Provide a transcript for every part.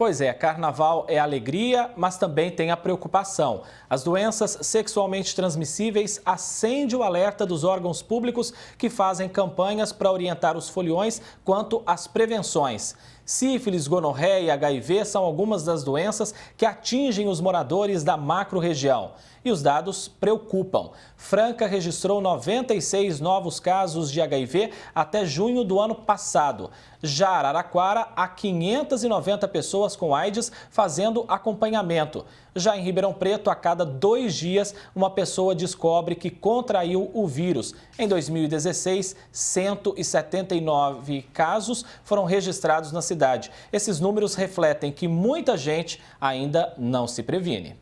Pois é, carnaval é alegria, mas também tem a preocupação. As doenças sexualmente transmissíveis acendem o alerta dos órgãos públicos que fazem campanhas para orientar os foliões quanto às prevenções. Sífilis, gonorreia e HIV são algumas das doenças que atingem os moradores da macro-região. E os dados preocupam. Franca registrou 96 novos casos de HIV até junho do ano passado. Já Araraquara, há 590 pessoas com AIDS fazendo acompanhamento. Já em Ribeirão Preto, a cada 2 dias, uma pessoa descobre que contraiu o vírus. Em 2016, 179 casos foram registrados na cidade. Esses números refletem que muita gente ainda não se previne.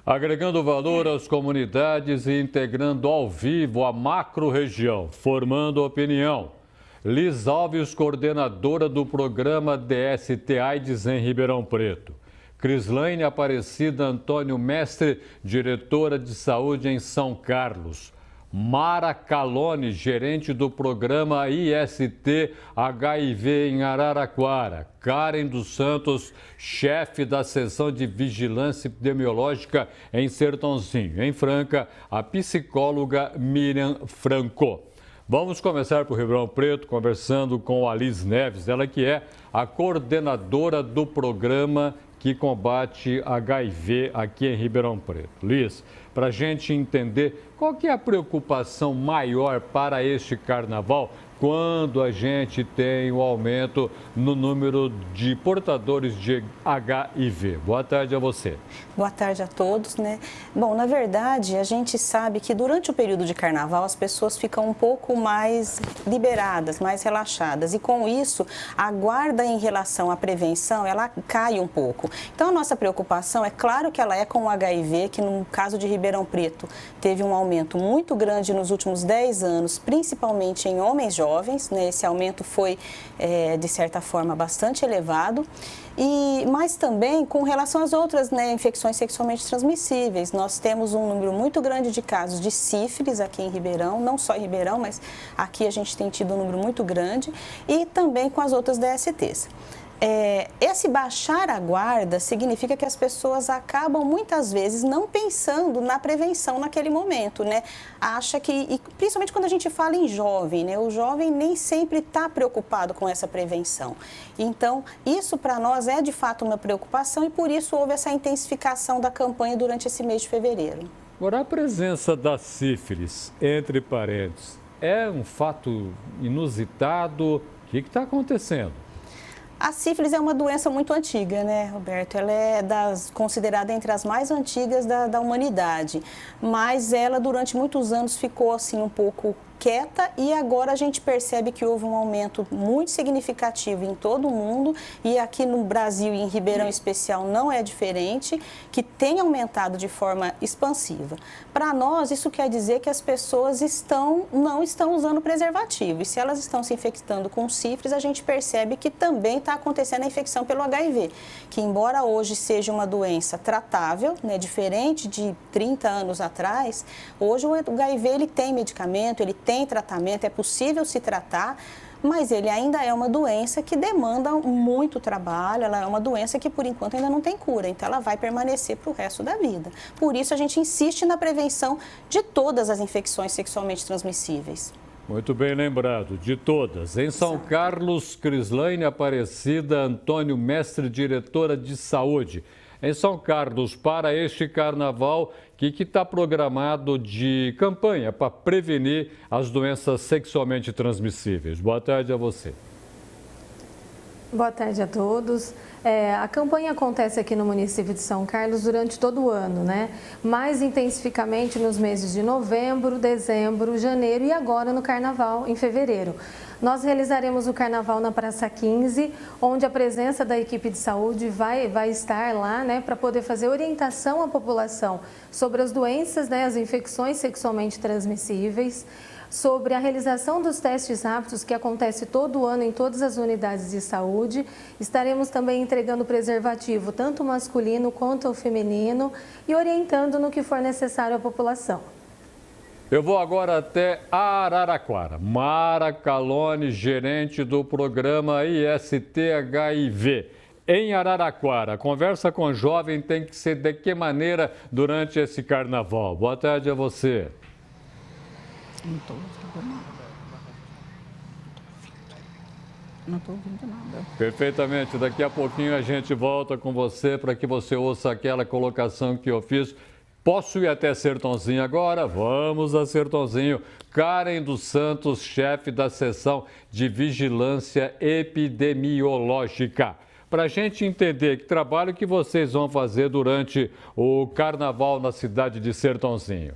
Agregando valor às comunidades e integrando ao vivo a macro-região, formando opinião. Liz Alves, coordenadora do programa DST AIDS em Ribeirão Preto. Crislaine Aparecida Antônio Mestre, diretora de saúde em São Carlos. Mara Calone, gerente do programa IST HIV em Araraquara. Karen dos Santos, chefe da seção de vigilância epidemiológica em Sertãozinho. Em Franca, a psicóloga Miriam Franco. Vamos começar por Ribeirão Preto, conversando com a Liz Neves, ela que é a coordenadora do programa que combate HIV aqui em Ribeirão Preto. Liz, para a gente entender qual que é a preocupação maior para este carnaval quando a gente tem o aumento no número de portadores de HIV. Boa tarde a você. Boa tarde a todos, né? Bom, na verdade, a gente sabe que durante o período de carnaval as pessoas ficam um pouco mais liberadas, mais relaxadas. E com isso, a guarda em relação à prevenção, ela cai um pouco. Então, a nossa preocupação, é claro que ela é com o HIV, que no caso de Ribeirão Preto, teve um aumento muito grande nos últimos 10 anos, principalmente em homens jovens, né? Esse aumento foi, de certa forma, bastante elevado. Mas também com relação às outras, né, infecções sexualmente transmissíveis. Nós temos um número muito grande de casos de sífilis aqui em Ribeirão, não só em Ribeirão, mas aqui a gente tem tido um número muito grande, e também com as outras DSTs. Esse baixar a guarda significa que as pessoas acabam muitas vezes não pensando na prevenção naquele momento, né? Acha que, e principalmente quando a gente fala em jovem, né? O jovem nem sempre está preocupado com essa prevenção. Então, isso para nós é de fato uma preocupação e por isso houve essa intensificação da campanha durante esse mês de fevereiro. Agora, a presença da sífilis entre parentes é um fato inusitado? O que está acontecendo? A sífilis é uma doença muito antiga, né, Roberto? Ela é considerada entre as mais antigas da humanidade, mas ela durante muitos anos ficou assim um pouco quieta e agora a gente percebe que houve um aumento muito significativo em todo o mundo e aqui no Brasil e em Ribeirão em especial não é diferente, que tem aumentado de forma expansiva. Para nós, isso quer dizer que as pessoas não estão usando preservativo e se elas estão se infectando com sífilis, a gente percebe que também está acontecendo a infecção pelo HIV, que embora hoje seja uma doença tratável, né, diferente de 30 anos atrás, hoje o HIV ele tem medicamento, ele tem tratamento, é possível se tratar, mas ele ainda é uma doença que demanda muito trabalho, ela é uma doença que por enquanto ainda não tem cura, então ela vai permanecer para o resto da vida. Por isso a gente insiste na prevenção de todas as infecções sexualmente transmissíveis. Muito bem lembrado, de todas. Em São Carlos, Crislaine Aparecida Antônio Mestre, diretora de saúde. Em São Carlos, para este carnaval, o que está programado de campanha para prevenir as doenças sexualmente transmissíveis? Boa tarde a você. Boa tarde a todos. A campanha acontece aqui no município de São Carlos durante todo o ano, né? Mais intensificamente nos meses de novembro, dezembro, janeiro e agora no carnaval, em fevereiro. Nós realizaremos o carnaval na Praça 15, onde a presença da equipe de saúde vai estar lá, né, para poder fazer orientação à população sobre as doenças, né, as infecções sexualmente transmissíveis, sobre a realização dos testes rápidos que acontece todo ano em todas as unidades de saúde. Estaremos também entregando preservativo, tanto masculino quanto o feminino, e orientando no que for necessário à população. Eu vou agora até Araraquara. Mara Calone, gerente do programa IST HIV. em Araraquara. A conversa com o jovem tem que ser de que maneira durante esse carnaval? Boa tarde a você. Não estou ouvindo nada. Não estou ouvindo nada. Perfeitamente. Daqui a pouquinho a gente volta com você para que você ouça aquela colocação que eu fiz. Posso ir até Sertãozinho agora? Vamos a Sertãozinho. Karen dos Santos, chefe da seção de vigilância epidemiológica. Para a gente entender que trabalho que vocês vão fazer durante o carnaval na cidade de Sertãozinho.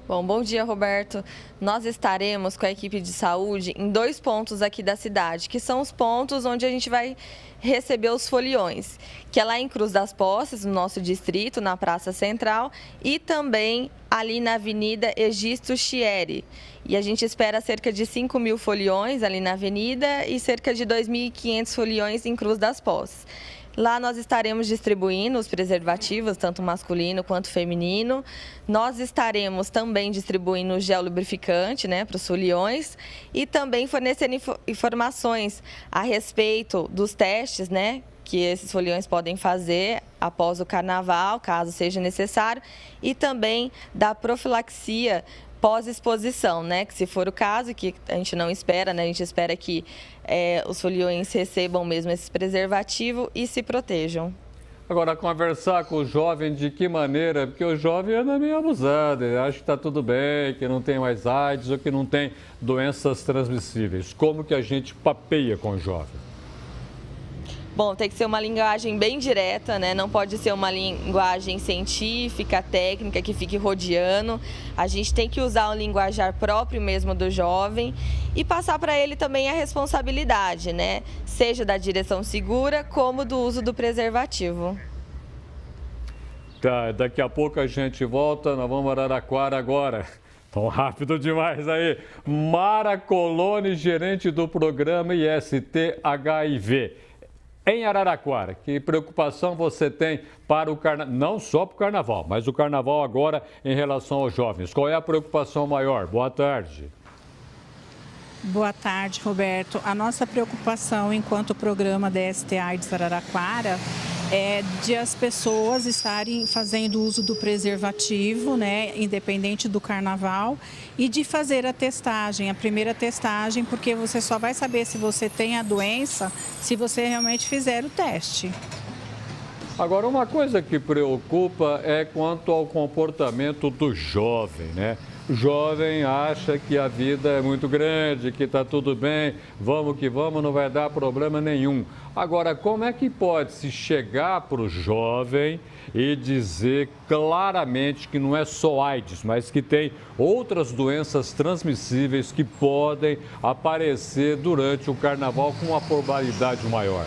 Bom dia, Roberto. Nós estaremos com a equipe de saúde em 2 pontos aqui da cidade, que são os pontos onde a gente vai receber os foliões, que é lá em Cruz das Posses, no nosso distrito, na Praça Central, e também ali na Avenida Egisto Chieri. E a gente espera cerca de 5.000 foliões ali na avenida e cerca de 2.500 foliões em Cruz das Posses. Lá nós estaremos distribuindo os preservativos, tanto masculino quanto feminino. Nós estaremos também distribuindo o gel lubrificante, para os foliões e também fornecendo informações a respeito dos testes, que esses foliões podem fazer após o carnaval, caso seja necessário, e também da profilaxia pós-exposição, que se for o caso, que a gente não espera, a gente espera que os foliões recebam mesmo esse preservativo e se protejam. Agora, conversar com o jovem de que maneira? Porque o jovem anda meio abusado, ele acha que está tudo bem, que não tem mais AIDS ou que não tem doenças transmissíveis. Como que a gente papeia com o jovem? Bom, tem que ser uma linguagem bem direta, não pode ser uma linguagem científica, técnica, que fique rodeando. A gente tem que usar um linguajar próprio mesmo do jovem e passar para ele também a responsabilidade, seja da direção segura como do uso do preservativo. Tá, daqui a pouco a gente volta, nós vamos a Araraquara agora. Tão rápido demais aí. Mara Coloni, gerente do programa IST HIV. Em Araraquara, que preocupação você tem para o carnaval, não só para o carnaval, mas o carnaval agora em relação aos jovens? Qual é a preocupação maior? Boa tarde. Boa tarde, Roberto. A nossa preocupação enquanto programa DST AIDS Araraquara é de as pessoas estarem fazendo uso do preservativo, independente do carnaval, e de fazer a testagem, a primeira testagem, porque você só vai saber se você tem a doença se você realmente fizer o teste. Agora, uma coisa que preocupa é quanto ao comportamento do jovem, O jovem acha que a vida é muito grande, que está tudo bem, vamos que vamos, não vai dar problema nenhum. Agora, como é que pode se chegar para o jovem e dizer claramente que não é só AIDS, mas que tem outras doenças transmissíveis que podem aparecer durante o carnaval com uma probabilidade maior?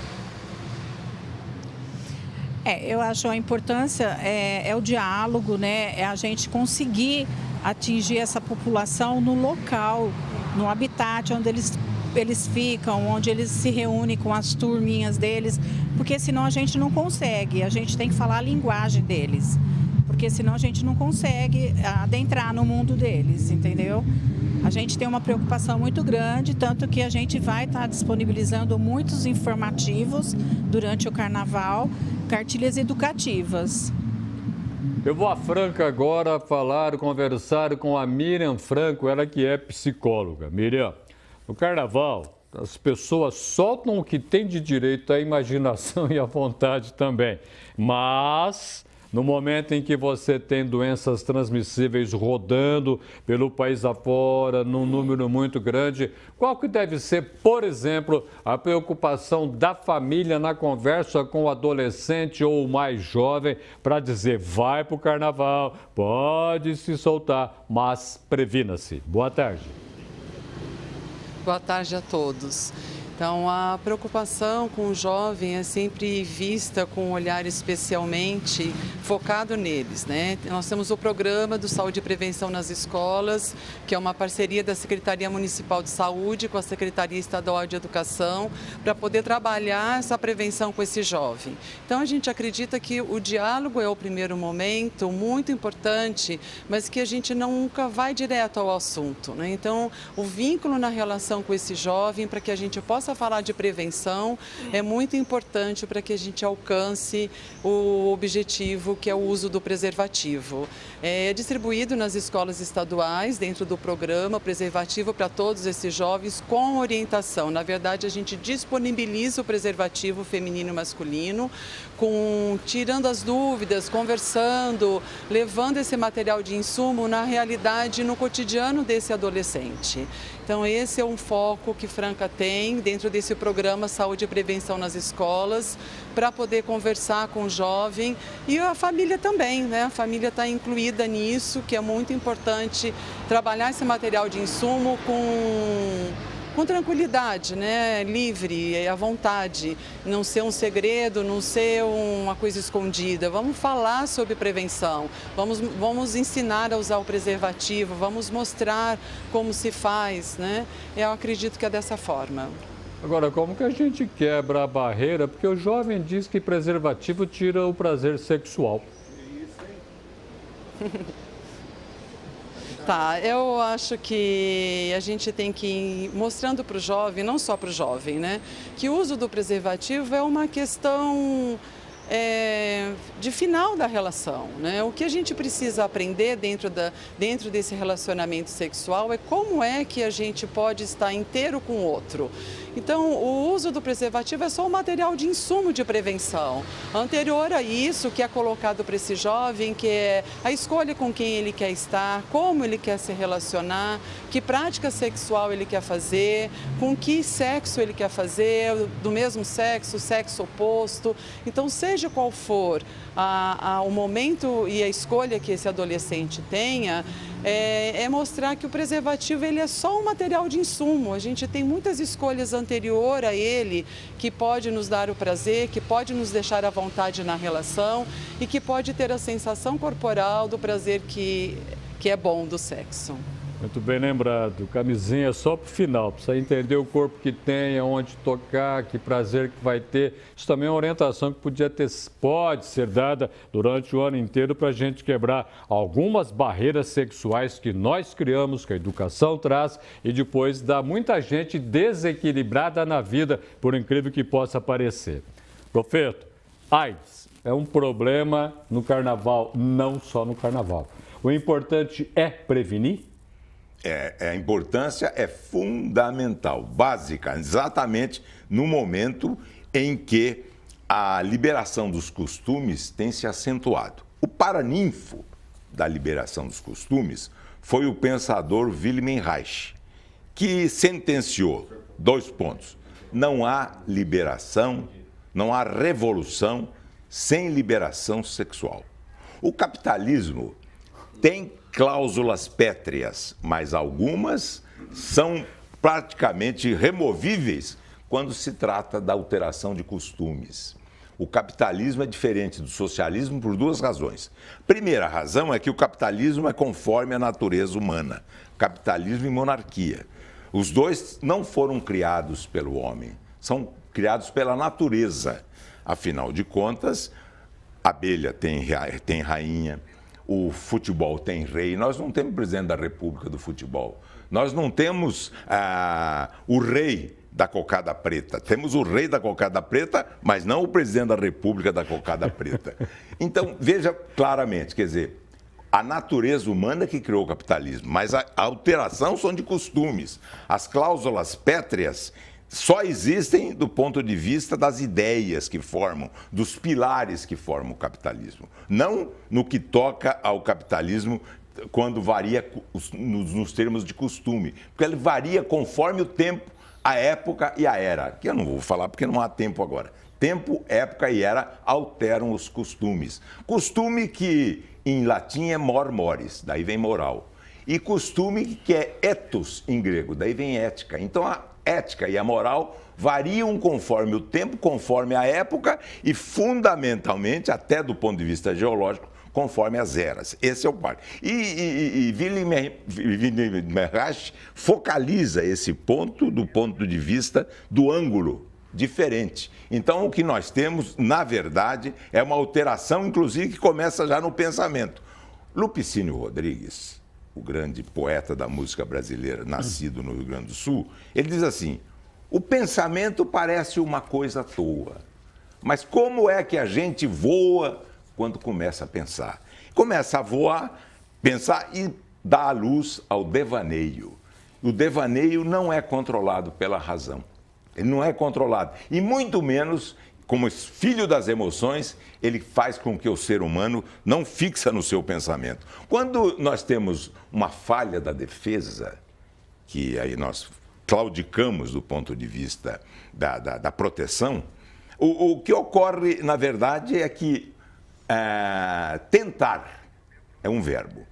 Eu acho a importância é o diálogo, é a gente conseguir atingir essa população no local, no habitat onde eles ficam, onde eles se reúnem com as turminhas deles, porque senão a gente não consegue, a gente tem que falar a linguagem deles, porque senão a gente não consegue adentrar no mundo deles, entendeu? A gente tem uma preocupação muito grande, tanto que a gente vai estar disponibilizando muitos informativos durante o carnaval, cartilhas educativas. Eu vou a Franca agora conversar com a Miriam Franco, ela que é psicóloga. Miriam, no carnaval, as pessoas soltam o que tem de direito à imaginação e à vontade também. Mas, no momento em que você tem doenças transmissíveis rodando pelo país afora, num número muito grande, qual que deve ser, por exemplo, a preocupação da família na conversa com o adolescente ou o mais jovem para dizer, vai para o carnaval, pode se soltar, mas previna-se. Boa tarde. Boa tarde a todos. Então, a preocupação com o jovem é sempre vista com um olhar especialmente focado neles, Nós temos o programa do Saúde e Prevenção nas Escolas, que é uma parceria da Secretaria Municipal de Saúde com a Secretaria Estadual de Educação, para poder trabalhar essa prevenção com esse jovem. Então, a gente acredita que o diálogo é o primeiro momento, muito importante, mas que a gente nunca vai direto ao assunto, Então, o vínculo na relação com esse jovem, para que a gente possa começa a falar de prevenção, é muito importante para que a gente alcance o objetivo, que é o uso do preservativo. É distribuído nas escolas estaduais, dentro do programa Preservativo para Todos esses jovens, com orientação. Na verdade, a gente disponibiliza o preservativo feminino e masculino, tirando as dúvidas, conversando, levando esse material de insumo na realidade, no cotidiano desse adolescente. Então, esse é um foco que Franca tem dentro desse programa Saúde e Prevenção nas escolas, para poder conversar com o jovem e a família também, né? A família está incluída nisso, que é muito importante trabalhar esse material de insumo com tranquilidade, né? Livre, à vontade, não ser um segredo, não ser uma coisa escondida. Vamos falar sobre prevenção, vamos ensinar a usar o preservativo, vamos mostrar como se faz, né? Eu acredito que é dessa forma. Agora, como que a gente quebra a barreira? Porque o jovem diz que preservativo tira o prazer sexual. Tá, eu acho que a gente tem que ir mostrando para o jovem, não só para o jovem, né, que o uso do preservativo é uma questão de final da relação, né? O que a gente precisa aprender dentro desse relacionamento sexual é como é que a gente pode estar inteiro com o outro. Então, o uso do preservativo é só um material de insumo de prevenção. Anterior a isso, que é colocado para esse jovem, que é a escolha com quem ele quer estar, como ele quer se relacionar, que prática sexual ele quer fazer, com que sexo ele quer fazer, do mesmo sexo, sexo oposto. Então, seja qual for o momento e a escolha que esse adolescente tenha, é mostrar que o preservativo ele é só um material de insumo. A gente tem muitas escolhas anterior a ele que pode nos dar o prazer, que pode nos deixar à vontade na relação e que pode ter a sensação corporal do prazer que é bom do sexo. Muito bem lembrado. Camisinha só para o final, precisa entender o corpo que tem, aonde tocar, que prazer que vai ter. Isso também é uma orientação que pode ser dada durante o ano inteiro para a gente quebrar algumas barreiras sexuais que nós criamos, que a educação traz e depois dá muita gente desequilibrada na vida, por incrível que possa parecer. Profeto, AIDS é um problema no carnaval, não só no carnaval. O importante é prevenir? A importância é fundamental, básica, exatamente no momento em que a liberação dos costumes tem se acentuado. O paraninfo da liberação dos costumes foi o pensador Wilhelm Reich, que sentenciou 2 pontos. Não há liberação, não há revolução sem liberação sexual. O capitalismo tem cláusulas pétreas, mas algumas são praticamente removíveis quando se trata da alteração de costumes. O capitalismo é diferente do socialismo por 2 razões. Primeira razão é que o capitalismo é conforme a natureza humana, capitalismo e monarquia. Os dois não foram criados pelo homem, são criados pela natureza. Afinal de contas, a abelha tem rainha, o futebol tem rei. Nós não temos presidente da República do futebol. Nós não temos o rei da cocada preta. Temos o rei da cocada preta, mas não o presidente da República da cocada preta. Então, veja claramente, quer dizer, a natureza humana que criou o capitalismo, mas a alteração são de costumes. As cláusulas pétreas só existem do ponto de vista das ideias que formam, dos pilares que formam o capitalismo. Não no que toca ao capitalismo quando varia nos termos de costume, porque ele varia conforme o tempo, a época e a era, que eu não vou falar porque não há tempo agora. Tempo, época e era alteram os costumes. Costume que em latim é mor mores, daí vem moral. E costume que é ethos em grego, daí vem ética. Então a ética e a moral variam conforme o tempo, conforme a época e fundamentalmente, até do ponto de vista geológico, conforme as eras. Esse é o par. E Wilhelm Reich focaliza esse ponto do ponto de vista do ângulo diferente. Então, o que nós temos, na verdade, é uma alteração, inclusive, que começa já no pensamento. Lupicínio Rodrigues, o grande poeta da música brasileira, nascido no Rio Grande do Sul, ele diz assim: O pensamento parece uma coisa à toa. Mas como é que a gente voa quando começa a pensar? Começa a voar, pensar e dá a luz ao devaneio. O devaneio não é controlado pela razão. Ele não é controlado. E muito menos, como filho das emoções, ele faz com que o ser humano não fixa no seu pensamento. Quando nós temos uma falha da defesa, que aí nós claudicamos do ponto de vista da proteção, o que ocorre, na verdade, é que tentar é um verbo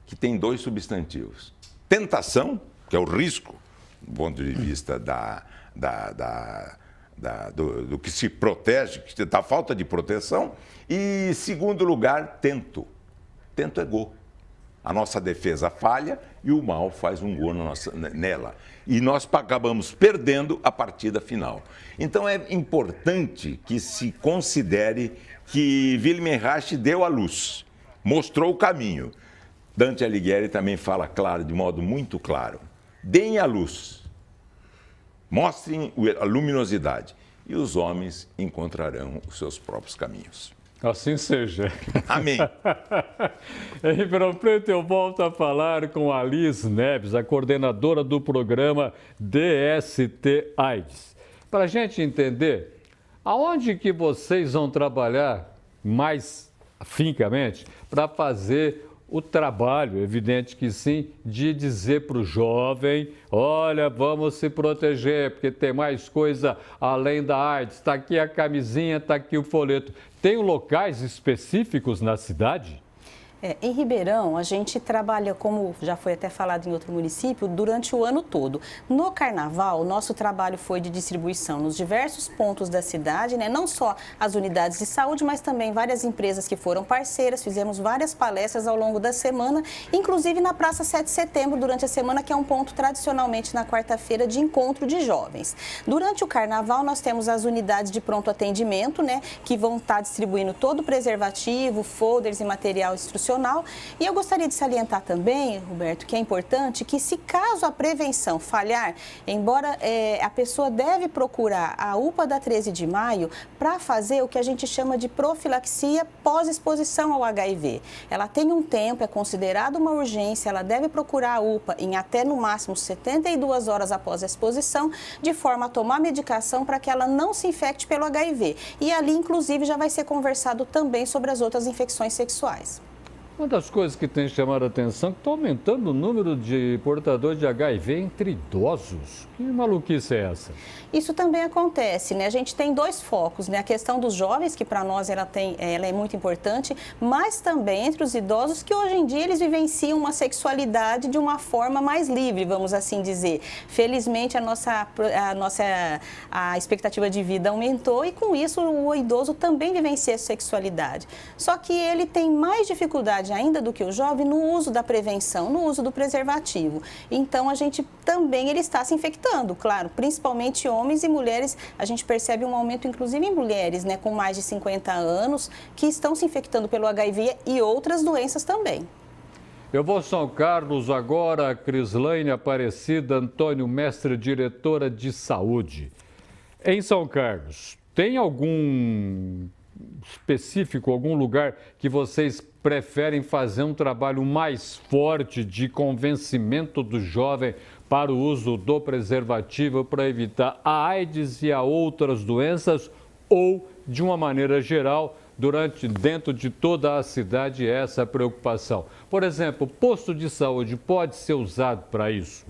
que tem 2 substantivos. Tentação, que é o risco, do ponto de vista do que se protege, da falta de proteção. E, segundo lugar, tento. Tento é gol. A nossa defesa falha e o mal faz um gol nela. E nós acabamos perdendo a partida final. Então é importante que se considere que Wilhelm Reich deu a luz, mostrou o caminho. Dante Alighieri também fala claro, de modo muito claro. Deem a luz, mostrem a luminosidade e os homens encontrarão os seus próprios caminhos. Assim seja. Amém. Em Ribeirão Preto, eu volto a falar com a Liz Neves, a coordenadora do programa DST AIDS. Para a gente entender, aonde que vocês vão trabalhar mais afincamente para fazer o trabalho, evidente que sim, de dizer para o jovem, olha, vamos se proteger, porque tem mais coisa além da AIDS. Está aqui a camisinha, está aqui o folheto. Tem locais específicos na cidade? Em Ribeirão, a gente trabalha, como já foi até falado em outro município, durante o ano todo. No Carnaval, o nosso trabalho foi de distribuição nos diversos pontos da cidade, né? Não só as unidades de saúde, mas também várias empresas que foram parceiras. Fizemos várias palestras ao longo da semana, inclusive na Praça 7 de Setembro, durante a semana, que é um ponto tradicionalmente na quarta-feira de encontro de jovens. Durante o Carnaval, nós temos as unidades de pronto atendimento, né? Que vão estar distribuindo todo o preservativo, folders e material instrucional. E eu gostaria de salientar também, Roberto, que é importante que, se caso a prevenção falhar, embora a pessoa deve procurar a UPA da 13 de maio para fazer o que a gente chama de profilaxia pós-exposição ao HIV. Ela tem um tempo, é considerado uma urgência, ela deve procurar a UPA em até no máximo 72 horas após a exposição, de forma a tomar medicação para que ela não se infecte pelo HIV. E ali, inclusive, já vai ser conversado também sobre as outras infecções sexuais. Uma das coisas que tem chamado a atenção é que está aumentando o número de portadores de HIV entre idosos. Que maluquice é essa? Isso também acontece, né? A gente tem 2 focos, né? A questão dos jovens, que para nós ela é muito importante, mas também entre os idosos, que hoje em dia eles vivenciam uma sexualidade de uma forma mais livre, vamos assim dizer. Felizmente a expectativa de vida aumentou e com isso o idoso também vivencia a sexualidade. Só que ele tem mais dificuldade ainda do que o jovem no uso da prevenção, no uso do preservativo. Então a gente também ele está se infectando, claro, principalmente homens e mulheres. A gente percebe um aumento inclusive em mulheres, né, com mais de 50 anos, que estão se infectando pelo HIV e outras doenças também. Eu vou a São Carlos agora, Crislaine Aparecida Antônio Mestre, diretora de saúde. Em São Carlos, tem algum específico, algum lugar que vocês preferem fazer um trabalho mais forte de convencimento do jovem para o uso do preservativo para evitar a AIDS e a outras doenças, ou, de uma maneira geral, dentro de toda a cidade, essa preocupação? Por exemplo, posto de saúde pode ser usado para isso?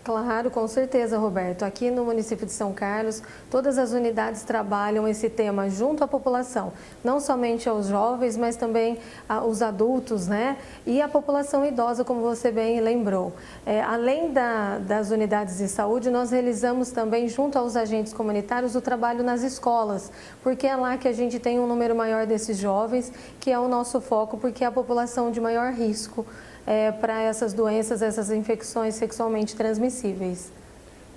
Claro, com certeza, Roberto. Aqui no município de São Carlos, todas as unidades trabalham esse tema junto à população, não somente aos jovens, mas também aos adultos, né? E a população idosa, como você bem lembrou. Além das unidades de saúde, nós realizamos também, junto aos agentes comunitários, o trabalho nas escolas, porque é lá que a gente tem um número maior desses jovens, que é o nosso foco, porque é a população de maior risco para essas doenças, essas infecções sexualmente transmissíveis.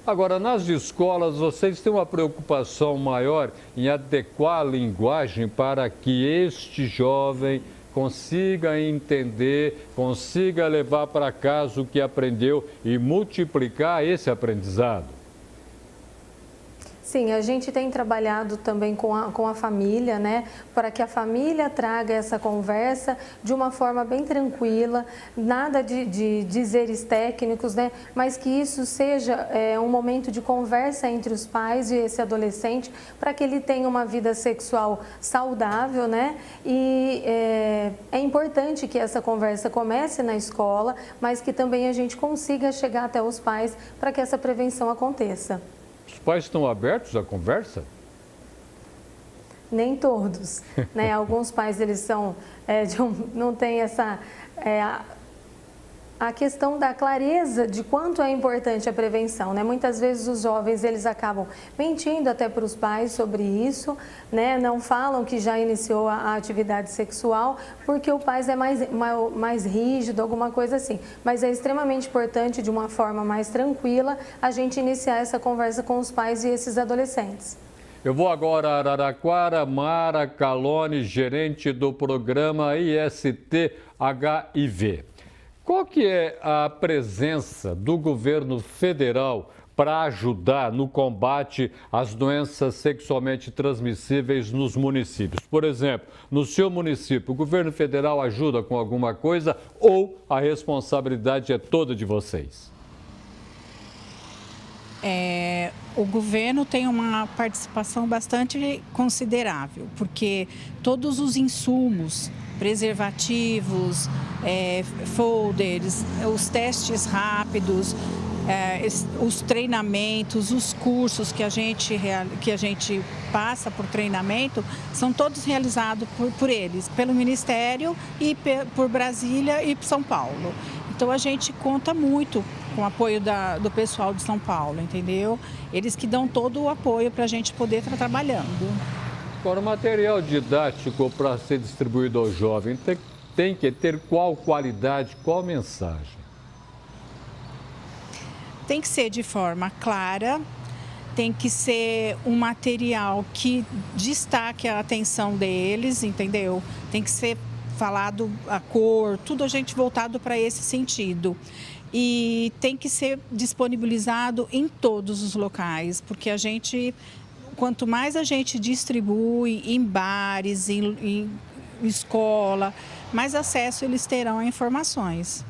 Agora, nas escolas, vocês têm uma preocupação maior em adequar a linguagem para que este jovem consiga entender, consiga levar para casa o que aprendeu e multiplicar esse aprendizado? Sim, a gente tem trabalhado também com a família, né, para que a família traga essa conversa de uma forma bem tranquila, nada de dizeres técnicos, né, mas que isso seja um momento de conversa entre os pais e esse adolescente, para que ele tenha uma vida sexual saudável, né, e é importante que essa conversa comece na escola, mas que também a gente consiga chegar até os pais para que essa prevenção aconteça. Os pais estão abertos à conversa? Nem todos, né? Alguns pais, eles são, não têm essa... a questão da clareza de quanto é importante a prevenção, né? Muitas vezes os jovens, eles acabam mentindo até para os pais sobre isso, né? Não falam que já iniciou a atividade sexual porque o pai é mais rígido, alguma coisa assim. Mas é extremamente importante, de uma forma mais tranquila, a gente iniciar essa conversa com os pais e esses adolescentes. Eu vou agora a Araraquara. Mara Calone, gerente do programa IST HIV. Qual que é a presença do governo federal para ajudar no combate às doenças sexualmente transmissíveis nos municípios? Por exemplo, no seu município, o governo federal ajuda com alguma coisa ou a responsabilidade é toda de vocês? O governo tem uma participação bastante considerável, porque todos os insumos, preservativos, folders, os testes rápidos, os treinamentos, os cursos que a gente passa por treinamento, são todos realizados por eles, pelo Ministério e por Brasília e por São Paulo. Então a gente conta muito com o apoio do pessoal de São Paulo, entendeu? Eles que dão todo o apoio para a gente poder estar trabalhando. Agora, o material didático para ser distribuído ao jovem tem que ter qual qualidade, qual mensagem? Tem que ser de forma clara, tem que ser um material que destaque a atenção deles, entendeu? Tem que ser falado a cor, tudo a gente voltado para esse sentido. E tem que ser disponibilizado em todos os locais, porque quanto mais a gente distribui em bares, em escola, mais acesso eles terão a informações.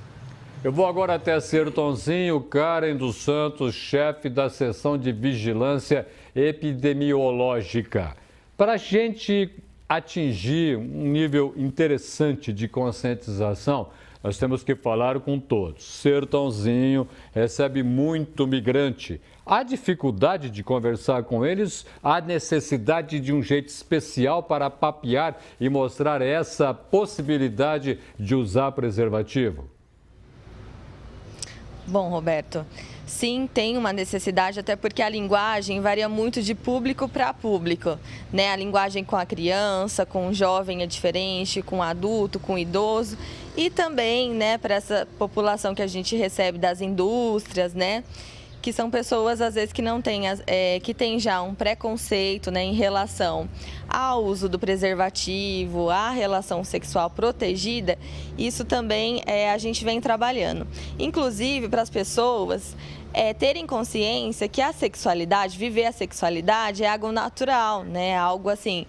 Eu vou agora até Sertãozinho. Karen dos Santos, chefe da seção de vigilância epidemiológica. Para a gente atingir um nível interessante de conscientização, nós temos que falar com todos. Sertãozinho recebe muito migrante. Há dificuldade de conversar com eles? Há necessidade de um jeito especial para papear e mostrar essa possibilidade de usar preservativo? Bom, Roberto, sim, tem uma necessidade, até porque a linguagem varia muito de público para público, né? A linguagem com a criança, com o jovem é diferente, com o adulto, com o idoso e também, né, para essa população que a gente recebe das indústrias, né? Que são pessoas, às vezes, que não têm, que têm já um preconceito, né, em relação ao uso do preservativo, à relação sexual protegida. Isso também a gente vem trabalhando. Inclusive, para as pessoas terem consciência que a sexualidade, viver a sexualidade é algo natural, né? Algo assim...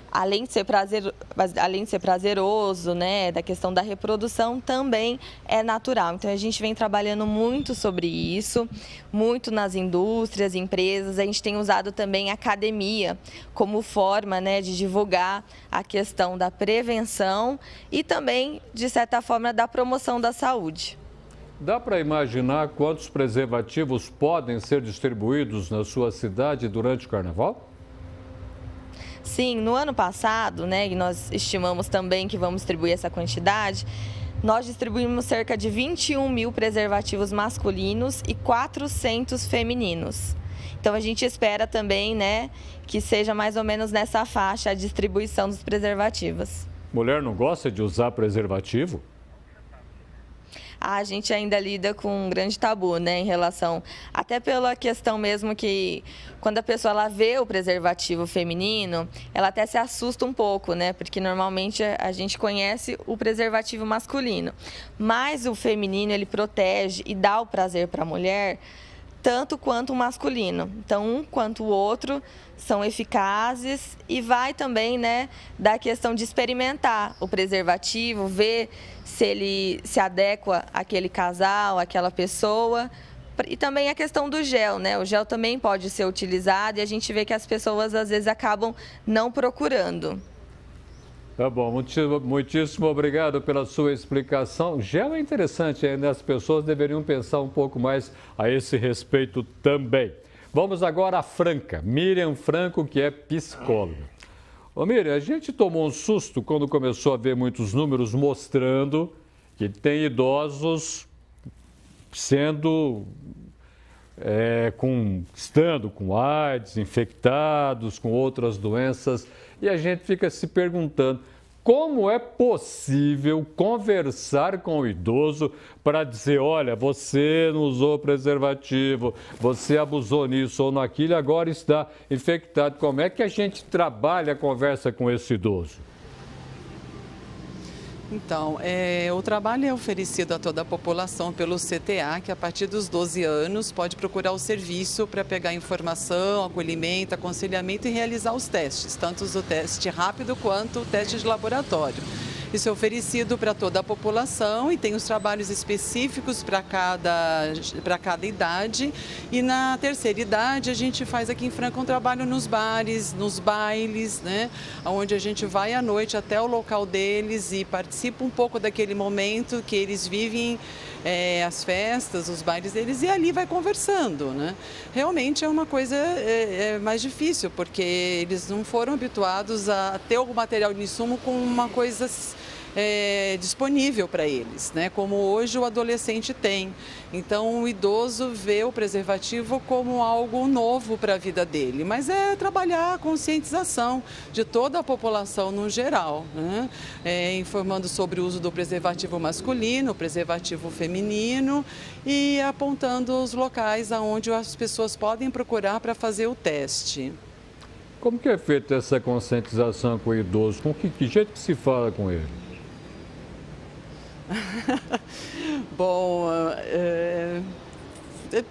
Além de ser prazeroso, né, da questão da reprodução, também é natural. Então, a gente vem trabalhando muito sobre isso, muito nas indústrias, empresas. A gente tem usado também a academia como forma, né, de divulgar a questão da prevenção e também, de certa forma, da promoção da saúde. Dá para imaginar quantos preservativos podem ser distribuídos na sua cidade durante o Carnaval? Sim, no ano passado, né, e nós estimamos também que vamos distribuir essa quantidade, nós distribuímos cerca de 21 mil preservativos masculinos e 400 femininos. Então, a gente espera também, né, que seja mais ou menos nessa faixa a distribuição dos preservativos. Mulher não gosta de usar preservativo? a gente ainda lida com um grande tabu, né, em relação, até pela questão mesmo que quando a pessoa ela vê o preservativo feminino, ela até se assusta um pouco, né, porque normalmente a gente conhece o preservativo masculino, mas o feminino ele protege e dá o prazer para a mulher tanto quanto o masculino. Então, um quanto o outro são eficazes e vai também, né, da questão de experimentar o preservativo, ver se ele se adequa àquele casal, àquela pessoa. E também a questão do gel, né? O gel também pode ser utilizado e a gente vê que as pessoas às vezes acabam não procurando. Tá bom, muitíssimo obrigado pela sua explicação. Gel é interessante, ainda as pessoas deveriam pensar um pouco mais a esse respeito também. Vamos agora a Franca, Miriam Franco, que é psicóloga. Ô Miriam, a gente tomou um susto quando começou a ver muitos números mostrando que tem idosos sendo, estando com AIDS, infectados com outras doenças. E a gente fica se perguntando como é possível conversar com o idoso para dizer, olha, você não usou preservativo, você abusou nisso ou naquilo, agora está infectado. Como é que a gente trabalha a conversa com esse idoso? Então, o trabalho é oferecido a toda a população pelo CTA, que a partir dos 12 anos pode procurar o serviço para pegar informação, acolhimento, aconselhamento e realizar os testes, tanto o teste rápido quanto o teste de laboratório. Isso é oferecido para toda a população e tem os trabalhos específicos para cada idade. E na terceira idade, a gente faz aqui em Franca um trabalho nos bares, nos bailes, né? Onde a gente vai à noite até o local deles e participa um pouco daquele momento que eles vivem as festas, os bailes deles, e ali vai conversando, né? Realmente é uma coisa mais difícil, porque eles não foram habituados a ter algum material de insumo com uma coisa disponível para eles, né? Como hoje o adolescente tem. Então o idoso vê o preservativo como algo novo para a vida dele, mas é trabalhar a conscientização de toda a população no geral, né? Informando sobre o uso do preservativo masculino, preservativo feminino e apontando os locais aonde as pessoas podem procurar para fazer o teste. Como que é feita essa conscientização com o idoso? Com que jeito que se fala com ele? Bom,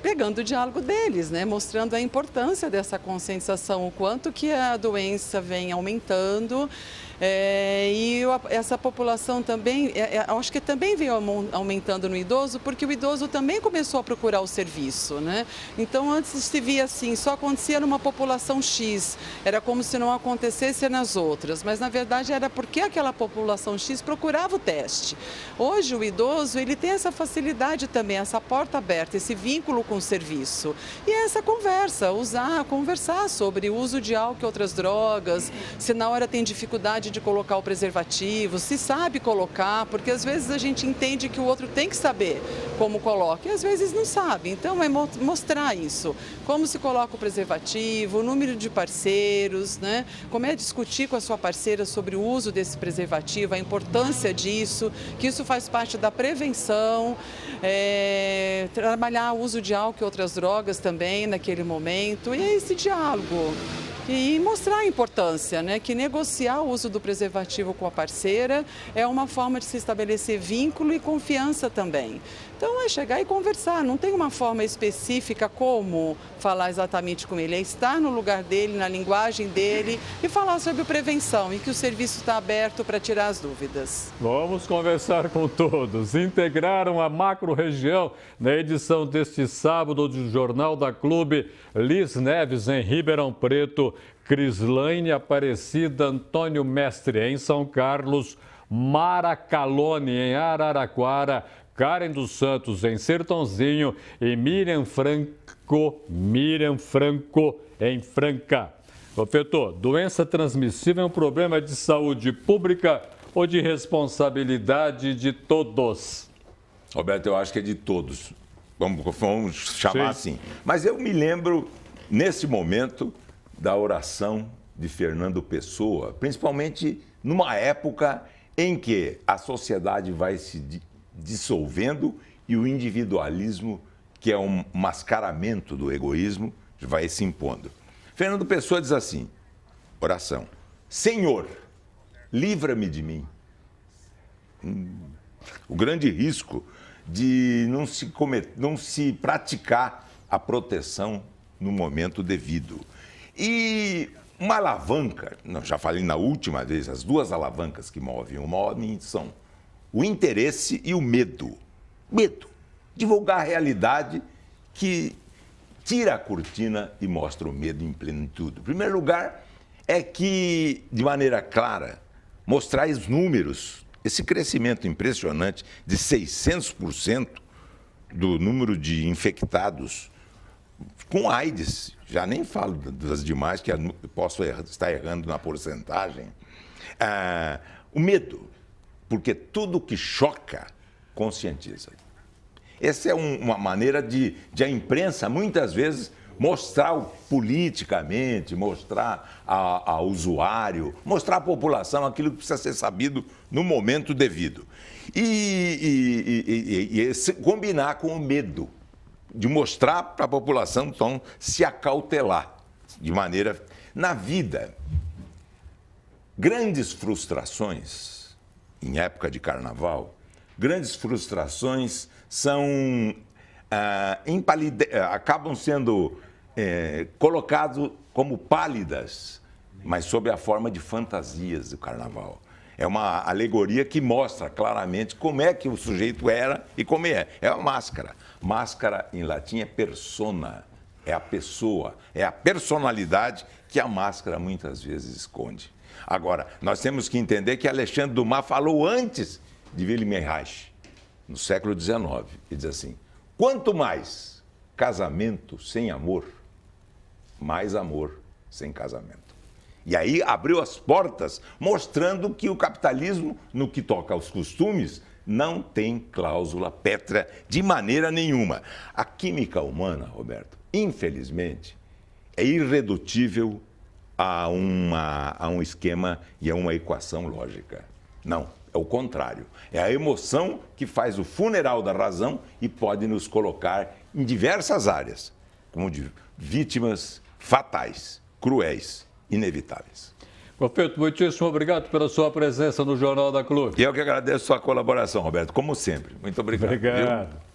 pegando o diálogo deles, né? Mostrando a importância dessa conscientização, o quanto que a doença vem aumentando. E essa população também, acho que também veio aumentando no idoso, porque o idoso também começou a procurar o serviço, né? Então, antes se via assim, só acontecia numa população X, era como se não acontecesse nas outras, mas na verdade era porque aquela população X procurava o teste. Hoje o idoso, ele tem essa facilidade também, essa porta aberta, esse vínculo com o serviço. E essa conversar sobre o uso de álcool e outras drogas, se na hora tem dificuldade de colocar o preservativo, se sabe colocar, porque às vezes a gente entende que o outro tem que saber como coloca e às vezes não sabe. Então é mostrar isso, como se coloca o preservativo, o número de parceiros, né? Como é discutir com a sua parceira sobre o uso desse preservativo, a importância disso, que isso faz parte da prevenção, trabalhar o uso de álcool e outras drogas também naquele momento, e é esse diálogo. E mostrar a importância, né? Que negociar o uso do preservativo com a parceira é uma forma de se estabelecer vínculo e confiança também. Então é chegar e conversar, não tem uma forma específica como falar exatamente com ele, é estar no lugar dele, na linguagem dele e falar sobre prevenção e que o serviço está aberto para tirar as dúvidas. Vamos conversar com todos. Integraram a macro-região na edição deste sábado do Jornal da Clube, Liz Neves em Ribeirão Preto, Crislaine Aparecida, Antônio Mestre em São Carlos, Mara Calone em Araraquara, Karen dos Santos em Sertãozinho e Miriam Franco em Franca. Professor, doença transmissível é um problema de saúde pública ou de responsabilidade de todos? Roberto, eu acho que é de todos. Vamos chamar assim. Mas eu me lembro, nesse momento, da oração de Fernando Pessoa, principalmente numa época em que a sociedade vai se dissolvendo e o individualismo, que é um mascaramento do egoísmo, vai se impondo. Fernando Pessoa diz assim, oração: Senhor, livra-me de mim. O grande risco de não se praticar a proteção no momento devido. E uma alavanca, já falei na última vez, as duas alavancas que movem o homem são o interesse e o medo. Medo. Divulgar a realidade que tira a cortina e mostra o medo em plenitude. Em primeiro lugar, é que, de maneira clara, mostrar os números, esse crescimento impressionante de 600% do número de infectados com AIDS. Já nem falo das demais, que eu posso estar errando na porcentagem. O medo, porque tudo que choca conscientiza. Essa é uma maneira de a imprensa, muitas vezes, mostrar politicamente, mostrar ao usuário, mostrar à população aquilo que precisa ser sabido no momento devido. E combinar com o medo, de mostrar para a população, então, se acautelar de maneira... Na vida, grandes frustrações, em época de carnaval, grandes frustrações acabam sendo colocadas como pálidas, mas sob a forma de fantasias do carnaval. É uma alegoria que mostra claramente como é que o sujeito era e como é. É a máscara. Máscara, em latim, é persona. É a pessoa, é a personalidade que a máscara muitas vezes esconde. Agora, nós temos que entender que Alexandre Dumas falou antes de Wilhelm Reich, no século XIX. Ele diz assim: quanto mais casamento sem amor, mais amor sem casamento. E aí abriu as portas, mostrando que o capitalismo, no que toca aos costumes, não tem cláusula pétrea de maneira nenhuma. A química humana, Roberto, infelizmente, é irredutível a um esquema e a uma equação lógica. Não, é o contrário. É a emoção que faz o funeral da razão e pode nos colocar em diversas áreas, como de vítimas fatais, cruéis, inevitáveis. Prefeito, muitíssimo obrigado pela sua presença no Jornal da Clube. E eu que agradeço a sua colaboração, Roberto, como sempre. Muito obrigado. Obrigado. Viu?